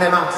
Grande Max.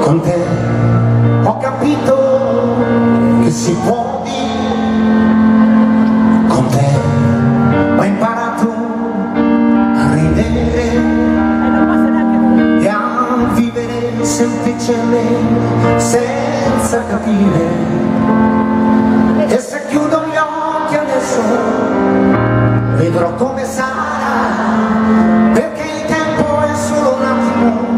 Con te ho capito che si può dire, con te ho imparato a ridere e a vivere semplicemente senza capire. E se chiudo gli occhi adesso vedrò come sarà, perché il tempo è solo un attimo.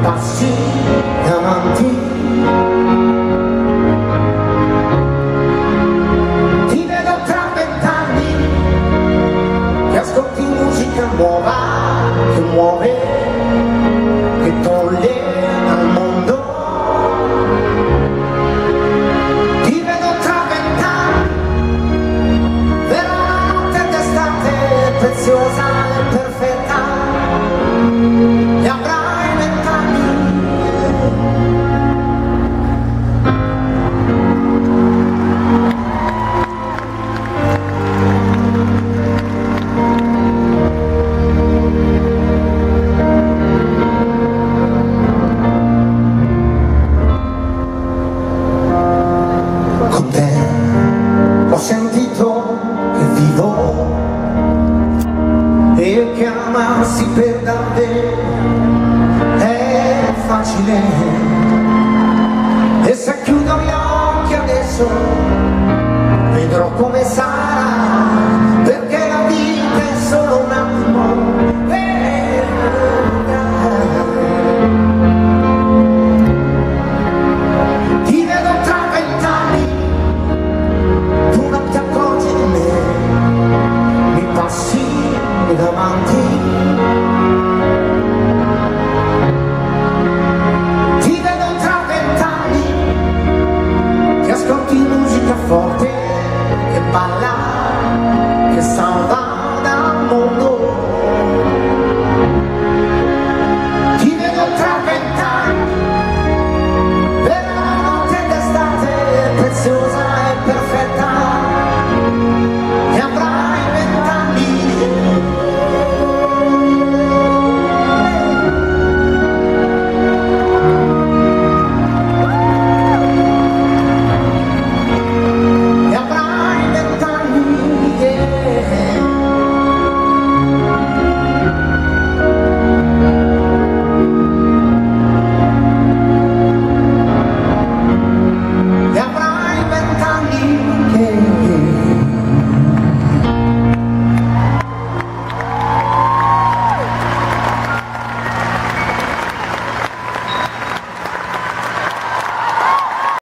Passi avanti, ti vedo tra 20 anni che ascolti musica nuova, che muove, che toglie al mondo. Ti vedo tra 20 anni, per una notte d'estate preziosa e perfetta, e avrai sentito che vivo e che amarsi per davvero è facile.